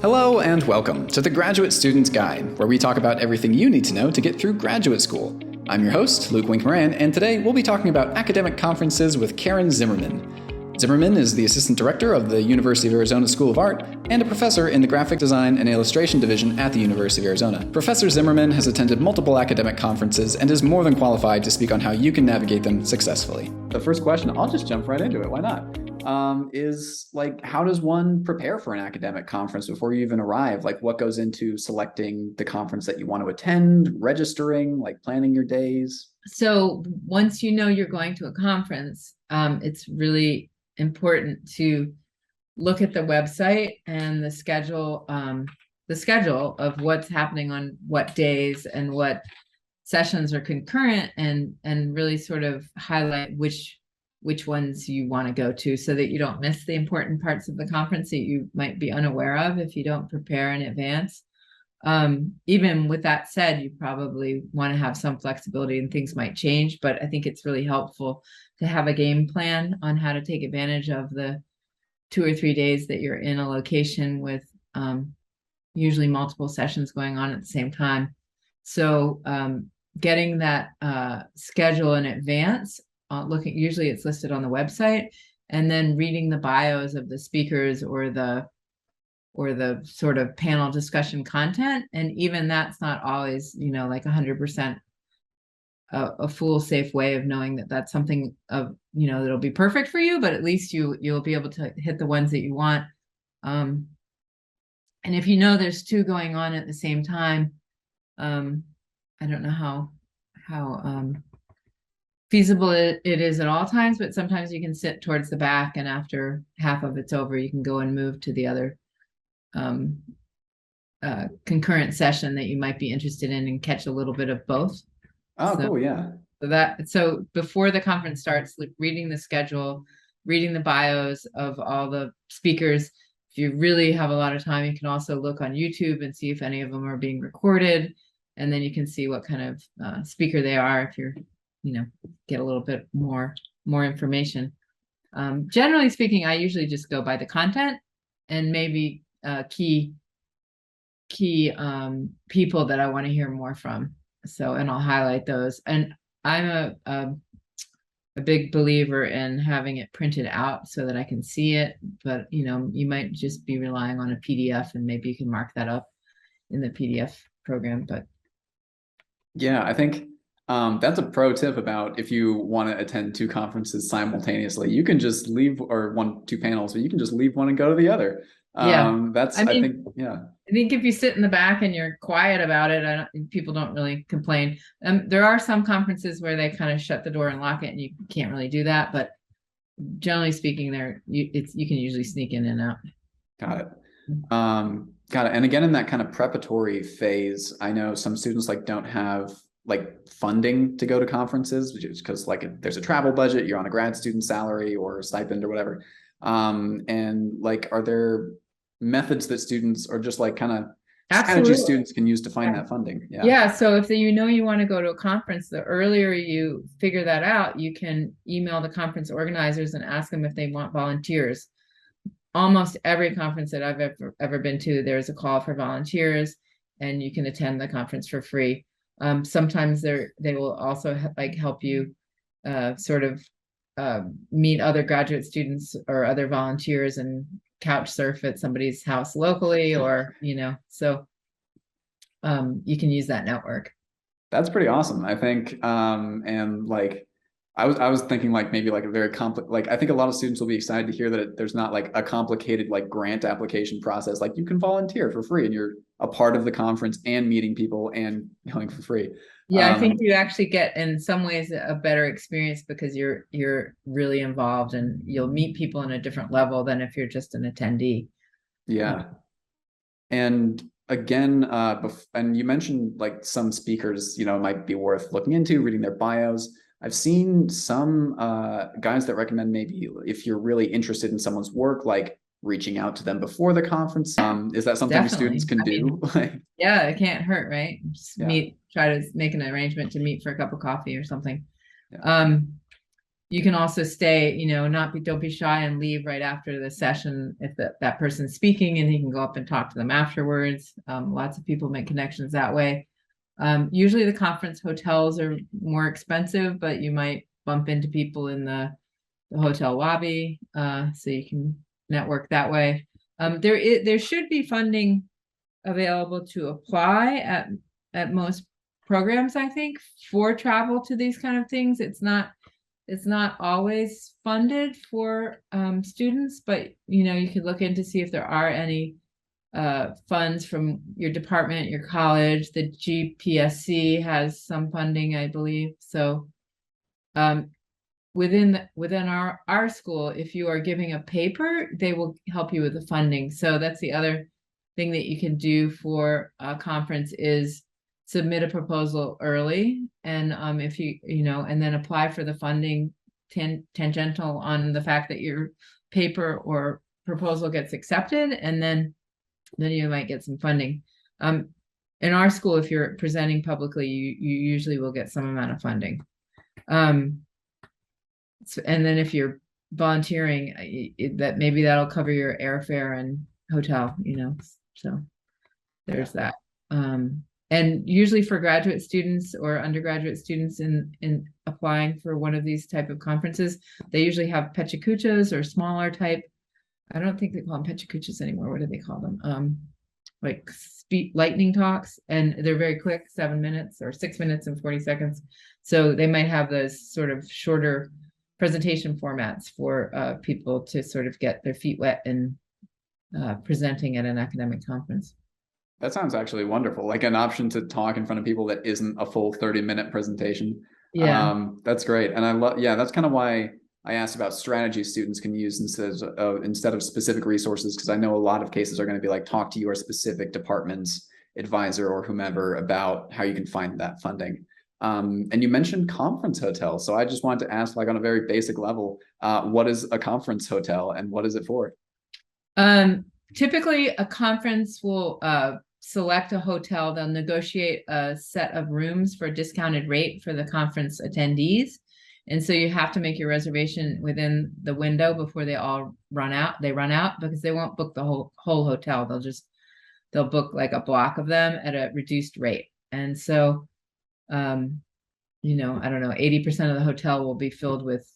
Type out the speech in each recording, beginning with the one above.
Hello and welcome to the Graduate Student's Guide, where we talk about everything you need to know to get through graduate school. I'm your host, Luke Wink-Moran, and today we'll be talking about academic conferences with Karen Zimmerman. Zimmerman is the Assistant Director of the University of Arizona School of Art and a professor in the Graphic Design and Illustration Division at the University of Arizona. Professor Zimmerman has attended multiple academic conferences and is more than qualified to speak on how you can navigate them successfully. The first question, I'll just jump right into it, why not? Is like, how does one prepare for an academic conference before you even arrive? Like, what goes into selecting the conference that you want to attend, registering, like planning your days? So once you know you're going to a conference, it's really important to look at the website and the schedule of what's happening on what days and what sessions are concurrent, and really sort of highlight which ones you want to go to so that you don't miss the important parts of the conference that you might be unaware of if you don't prepare in advance. Even with that said, you probably want to have some flexibility and things might change, but I think it's really helpful to have a game plan on how to take advantage of the 2 or 3 days that you're in a location with usually multiple sessions going on at the same time. So getting that schedule in advance, usually it's listed on the website, and then reading the bios of the speakers or the sort of panel discussion content. And even that's not always, like 100% a full safe way of knowing that that's something of, that'll be perfect for you, but at least you'll be able to hit the ones that you want. And if there's 2 going on at the same time, I don't know how feasible it is at all times, but sometimes you can sit towards the back, and after half of it's over, you can go and move to the other concurrent session that you might be interested in and catch a little bit of both. Oh, cool, yeah. So before the conference starts, reading the schedule, reading the bios of all the speakers. If you really have a lot of time, you can also look on YouTube and see if any of them are being recorded, and then you can see what kind of speaker they are if you're get a little bit more information. Generally speaking, I usually just go by the content and maybe key people that I want to hear more from. And I'll highlight those. And I'm a big believer in having it printed out so that I can see it. But you might just be relying on a PDF, and maybe you can mark that up in the PDF program. But yeah, I think that's a pro tip about if you want to attend 2 conferences simultaneously. You can just leave, or 2 panels, but you can just leave one and go to the other. Yeah, I think if you sit in the back and you're quiet about it, people don't really complain. There are some conferences where they kind of shut the door and lock it, and you can't really do that. But generally speaking, you can usually sneak in and out. Got it. Got it. And again, in that kind of preparatory phase, I know some students don't have funding to go to conferences, just because there's a travel budget, you're on a grad student salary or stipend or whatever. And are there methods that students, or just kind of strategies students can use to find that funding? Yeah. So if you want to go to a conference, the earlier you figure that out, you can email the conference organizers and ask them if they want volunteers. Almost every conference that I've ever been to, there's a call for volunteers, and you can attend the conference for free. Sometimes they will also help you meet other graduate students or other volunteers and couch surf at somebody's house locally, or so you can use that network. That's pretty awesome, I think. And I was thinking maybe a very complex, I think a lot of students will be excited to hear that there's not a complicated grant application process. You can volunteer for free and you're a part of the conference and meeting people and going for free. Yeah, I think you actually get, in some ways, a better experience because you're really involved, and you'll meet people on a different level than if you're just an attendee. Yeah. And again, and you mentioned some speakers, might be worth looking into, reading their bios. I've seen some guides that recommend maybe if you're really interested in someone's work, reaching out to them before the conference. Is that something Definitely. students can do? Yeah, it can't hurt, right? Just try to make an arrangement to meet for a cup of coffee or something. Yeah. you can also stay, don't be shy and leave right after the session if that person's speaking, and he can go up and talk to them afterwards. Lots of people make connections that way. Usually the conference hotels are more expensive, but you might bump into people in the hotel lobby, so you can network that way. There should be funding available to apply at most programs, I think, for travel to these kind of things. It's not always funded for students, but you could look into see if there are any funds from your department, your college. The GPSC has some funding, I believe. So within our school, if you are giving a paper, they will help you with the funding. So that's the other thing that you can do for a conference is submit a proposal early, and if and then apply for the funding tangential on the fact that your paper or proposal gets accepted, and then you might get some funding. In our school, if you're presenting publicly, you usually will get some amount of funding. And then if you're volunteering, that maybe that'll cover your airfare and hotel, so there's that. And usually for graduate students or undergraduate students in applying for one of these type of conferences, they usually have pechakuchas or smaller type. I don't think they call them pechakuchas anymore. What do they call them? Like speed lightning talks, and they're very quick, 7 minutes or 6 minutes and 40 seconds. So they might have those sort of shorter presentation formats for people to sort of get their feet wet in presenting at an academic conference. That sounds actually wonderful. Like an option to talk in front of people that isn't a full 30-minute presentation. Yeah. That's great. And I love, that's kind of why I asked about strategies students can use instead of specific resources, because I know a lot of cases are going to be like, talk to your specific department's advisor or whomever about how you can find that funding. And you mentioned conference hotels. So I just wanted to ask, like on a very basic level, what is a conference hotel and what is it for? Typically a conference will select a hotel. They'll negotiate a set of rooms for a discounted rate for the conference attendees. And so you have to make your reservation within the window before they all run out. They run out because they won't book the whole hotel. They'll book like a block of them at a reduced rate. And so, I don't know, 80% of the hotel will be filled with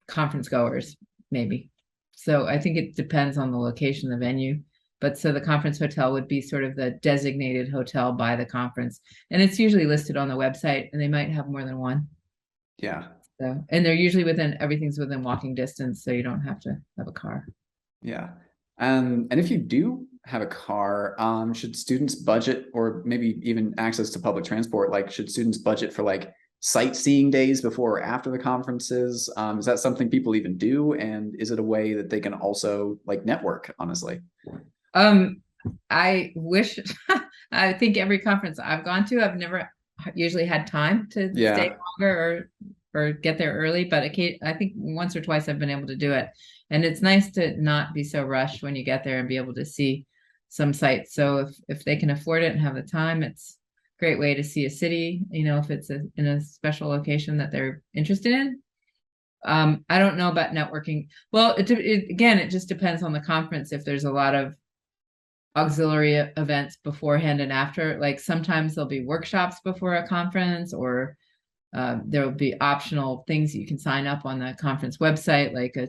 conference goers, maybe. So I think it depends on the location, the venue. But so the conference hotel would be sort of the designated hotel by the conference. And it's usually listed on the website, and they might have more than one. Yeah. So, and they're usually everything's within walking distance, so you don't have to have a car. Yeah. And if you do have a car, should students budget, or maybe even access to public transport, like should students budget for like sightseeing days before or after the conferences? Is that something people even do? And is it a way that they can also like network, honestly? I wish, I think every conference I've gone to, I've never usually had time to stay longer or get there early, but I think once or twice I've been able to do it. And it's nice to not be so rushed when you get there and be able to see some sites. So if they can afford it and have the time, it's a great way to see a city, if it's in a special location that they're interested in. I don't know about networking. Well, again, it just depends on the conference. If there's a lot of auxiliary events beforehand and after, like sometimes there'll be workshops before a conference, or there will be optional things you can sign up on the conference website, like a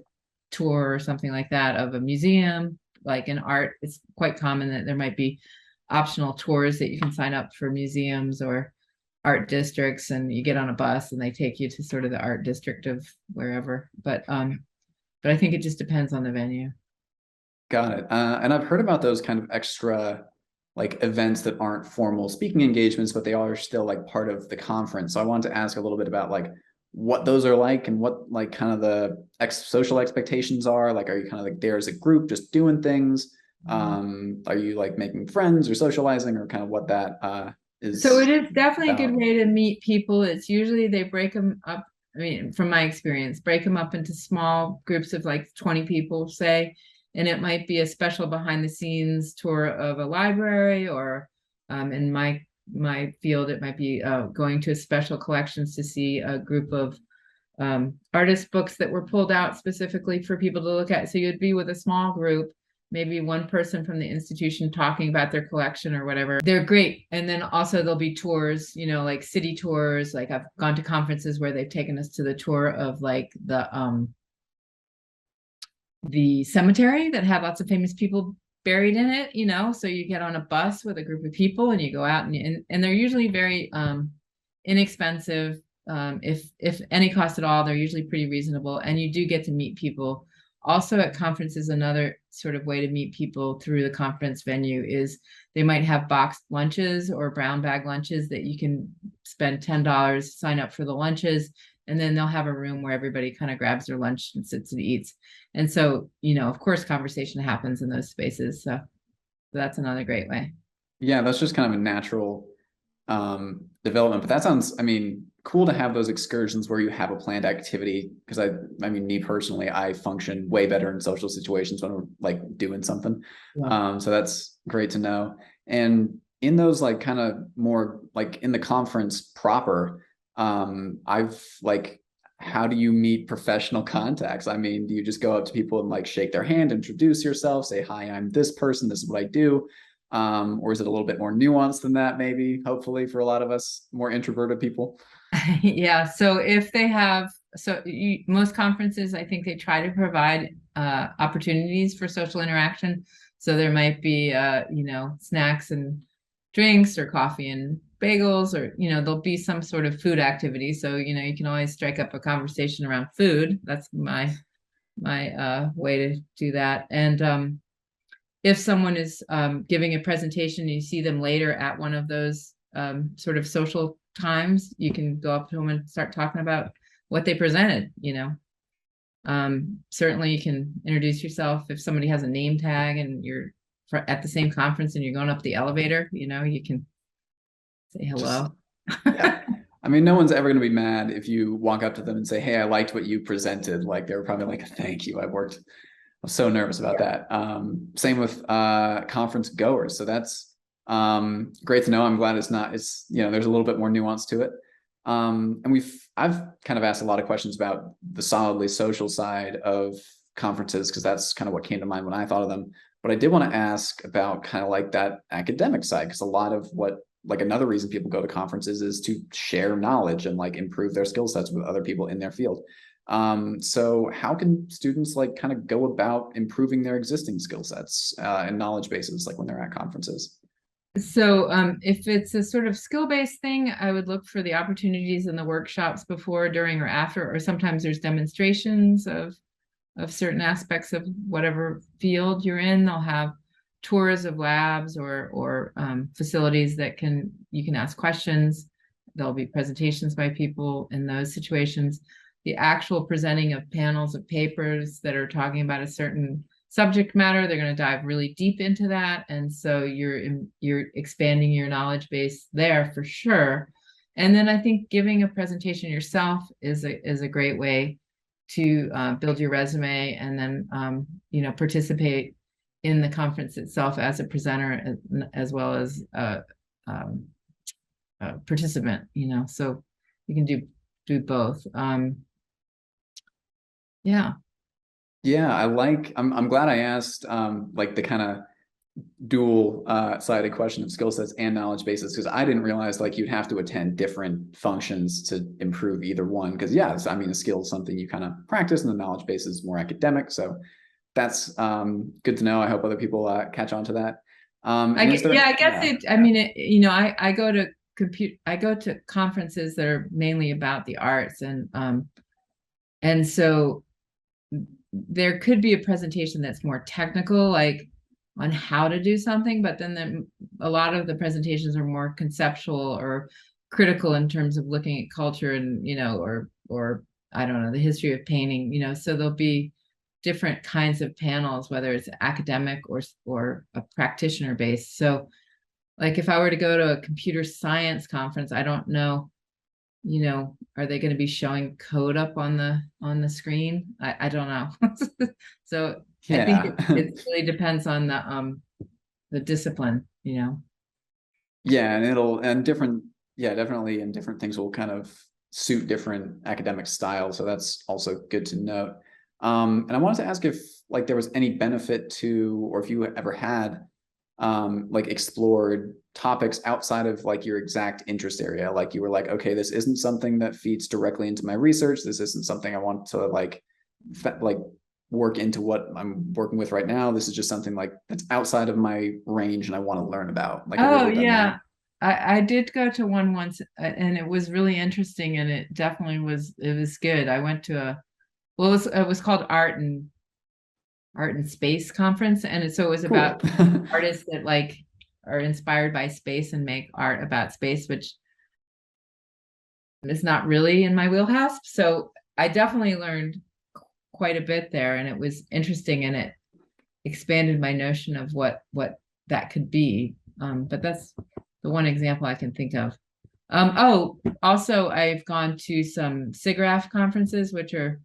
tour or something like that of a museum. Like in art, it's quite common that there might be optional tours that you can sign up for museums or art districts, and you get on a bus and they take you to sort of the art district of wherever. But I think it just depends on the venue. Got it. And I've heard about those kind of extra like events that aren't formal speaking engagements, but they are still like part of the conference. So I wanted to ask a little bit about like what those are like and what like kind of the social expectations are. Like, are you kind of like there as a group just doing things? Are you like making friends or socializing, or kind of what that is? So it is definitely a good way to meet people. It's usually they break them up. I mean, from my experience, break them up into small groups of like 20 people, say, and it might be a special behind the scenes tour of a library, or in my field, it might be going to special collections to see a group of artist books that were pulled out specifically for people to look at. So you'd be with a small group, maybe one person from the institution talking about their collection or whatever. They're great. And then also there'll be tours, like city tours. Like I've gone to conferences where they've taken us to the tour of like the cemetery that had lots of famous people buried in it, so you get on a bus with a group of people and you go out and they're usually very inexpensive. If any cost at all, they're usually pretty reasonable, and you do get to meet people. Also at conferences, another sort of way to meet people through the conference venue is they might have boxed lunches or brown bag lunches that you can spend $10, sign up for the lunches, and then they'll have a room where everybody kind of grabs their lunch and sits and eats. And so, of course, conversation happens in those spaces. So that's another great way. Yeah, that's just kind of a natural development. But that sounds, cool to have those excursions where you have a planned activity. Because me personally, I function way better in social situations when we're like doing something. Yeah. So that's great to know. And in those like kind of more like in the conference proper, how do you meet professional contacts? Do you just go up to people and like shake their hand, introduce yourself, say, hi, I'm this person, this is what I do? Or is it a little bit more nuanced than that, maybe, hopefully, for a lot of us more introverted people? Yeah. So if they have, most conferences, I think they try to provide opportunities for social interaction. So there might be, snacks and drinks or coffee and bagels, or, there'll be some sort of food activity. So, you can always strike up a conversation around food. That's my way to do that. And if someone is giving a presentation and you see them later at one of those sort of social times, you can go up to them and start talking about what they presented. Certainly you can introduce yourself. If somebody has a name tag and you're at the same conference and you're going up the elevator, you can say hello. Yeah. No one's ever going to be mad if you walk up to them and say, hey, I liked what you presented. Like, they were probably like, thank you. I was so nervous about that. Same with conference goers. So that's great to know. I'm glad there's a little bit more nuance to it. And I've kind of asked a lot of questions about the solidly social side of conferences, because that's kind of what came to mind when I thought of them. But I did want to ask about kind of like that academic side, because a lot of another reason people go to conferences is to share knowledge and like improve their skill sets with other people in their field. So how can students like kind of go about improving their existing skill sets and knowledge bases, like when they're at conferences? So if it's a sort of skill-based thing, I would look for the opportunities in the workshops before, during, or after, or sometimes there's demonstrations of certain aspects of whatever field you're in. They'll have tours of labs or facilities that you can ask questions. There'll be presentations by people in those situations. The actual presenting of panels of papers that are talking about a certain subject matter, they're going to dive really deep into that, and so you're expanding your knowledge base there for sure. And then I think giving a presentation yourself is a great way to build your resume, and then participate in the conference itself as a presenter as well as a participant. So you can do both. Yeah. Yeah, I'm glad I asked like the kind of dual sided question of skill sets and knowledge bases, because I didn't realize like you'd have to attend different functions to improve either one. Because a skill is something you kind of practice, and the knowledge base is more academic. So that's good to know. I hope other people catch on to that. I go to I go to conferences that are mainly about the arts, and so there could be a presentation that's more technical, like on how to do something, but then a lot of the presentations are more conceptual or critical in terms of looking at culture and, or I don't know, the history of painting, so there'll be different kinds of panels, whether it's academic or a practitioner based. So like if I were to go to a computer science conference, I don't know, are they going to be showing code up on the screen? I don't know. So yeah. I think it really depends on the discipline, Yeah, and definitely, and different things will kind of suit different academic styles. So that's also good to note. And I wanted to ask if like there was any benefit to, or if you ever had like explored topics outside of like your exact interest area. Like you were like, okay, this isn't something that feeds directly into my research. This isn't something I want to like work into what I'm working with right now. This is just something like that's outside of my range and I want to learn about. Like, have you Oh ever done yeah. that? I did go to one once and it was really interesting and it was good. I went to it was called Art and Space Conference. So it was about Cool. artists that like are inspired by space and make art about space, which is not really in my wheelhouse. So I definitely learned quite a bit there and it was interesting and it expanded my notion of what that could be. But that's the one example I can think of. Also I've gone to some SIGGRAPH conferences, which are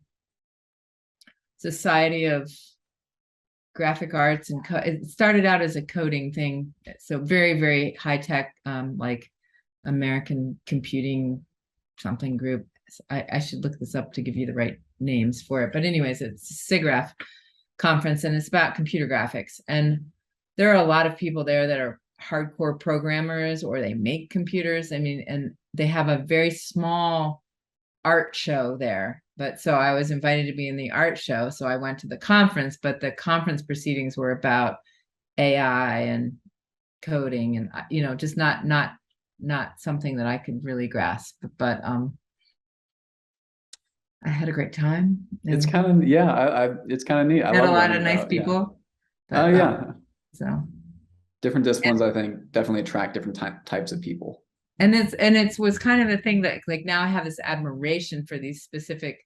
Society of Graphic Arts and it started out as a coding thing, so very, very high tech, like American Computing something group. I should look this up to give you the right names for it. But anyways, it's SIGGRAPH conference and it's about computer graphics. And there are a lot of people there that are hardcore programmers or they make computers. I mean, and they have a very small art show there. But so I was invited to be in the art show. So I went to the conference, but the conference proceedings were about AI and coding and, just not something that I could really grasp. But I had a great time. It's kind of, yeah, it's kind of neat. I Met a love lot learning of nice about, yeah. people. Oh, But yeah. so Different disciplines, I think, definitely attract different types of people. and it's was kind of a thing that like now I have this admiration for these specific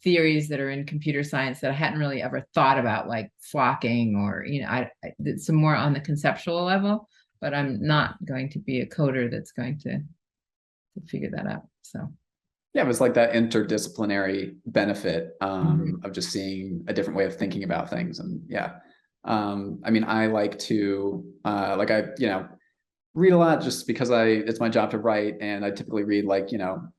theories that are in computer science that I hadn't really ever thought about, like flocking or I some more on the conceptual level, but I'm not going to be a coder that's going to figure that out. So Yeah, it was like that interdisciplinary benefit Mhm. of just seeing a different way of thinking about things. And yeah, I mean, I like to read a lot just because it's my job to write, and I typically read like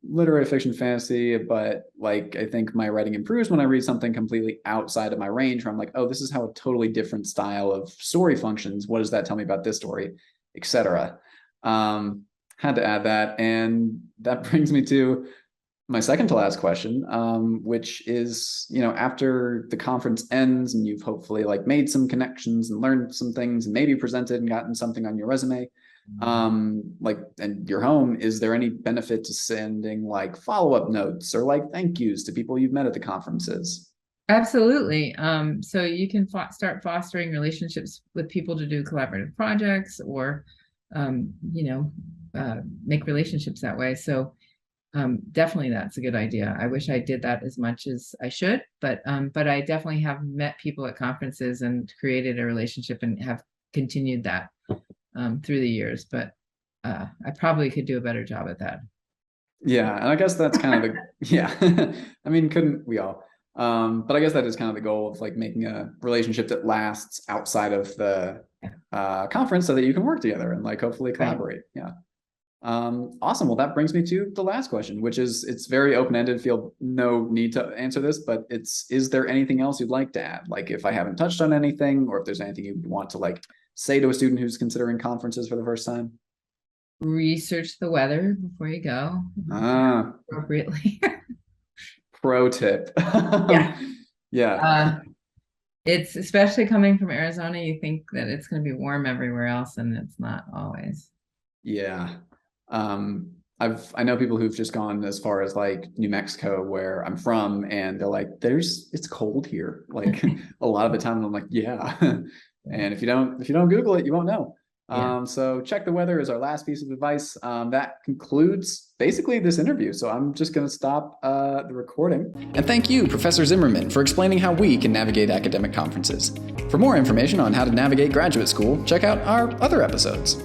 literary fiction, fantasy. But like I think my writing improves when I read something completely outside of my range, where I'm like, oh, this is how a totally different style of story functions. What does that tell me about this story, etc. Had to add that, and that brings me to my second to last question, which is, after the conference ends and you've hopefully like made some connections and learned some things and maybe presented and gotten something on your resume, and your home, is there any benefit to sending like follow-up notes or like thank yous to people you've met at the conferences? Absolutely. So you can start fostering relationships with people to do collaborative projects or make relationships that way. So definitely that's a good idea. I wish I did that as much as I should, but I definitely have met people at conferences and created a relationship and have continued that through the years. But I probably could do a better job at that. Yeah, and I guess that's kind of the yeah. I mean, couldn't we all? But I guess that is kind of the goal of like making a relationship that lasts outside of the conference so that you can work together and like hopefully Right. collaborate. Yeah. Awesome. Well, that brings me to the last question, which is it's very open-ended. Feel no need to answer this, but is there anything else you'd like to add? Like if I haven't touched on anything, or if there's anything you want to like say to a student who's considering conferences for the first time? Research the weather before you go Ah, appropriately. pro tip. Yeah. Yeah. Uh, it's especially coming from Arizona, you think that it's going to be warm everywhere else, and it's not always. Yeah. I know people who've just gone as far as like New Mexico, where I'm from, and they're like, it's cold here. Like a lot of the time, I'm like, yeah. And if you don't Google it, you won't know. Yeah. So check the weather is our last piece of advice. That concludes basically this interview. So I'm just going to stop the recording. And thank you, Professor Zimmerman, for explaining how we can navigate academic conferences. For more information on how to navigate graduate school, check out our other episodes.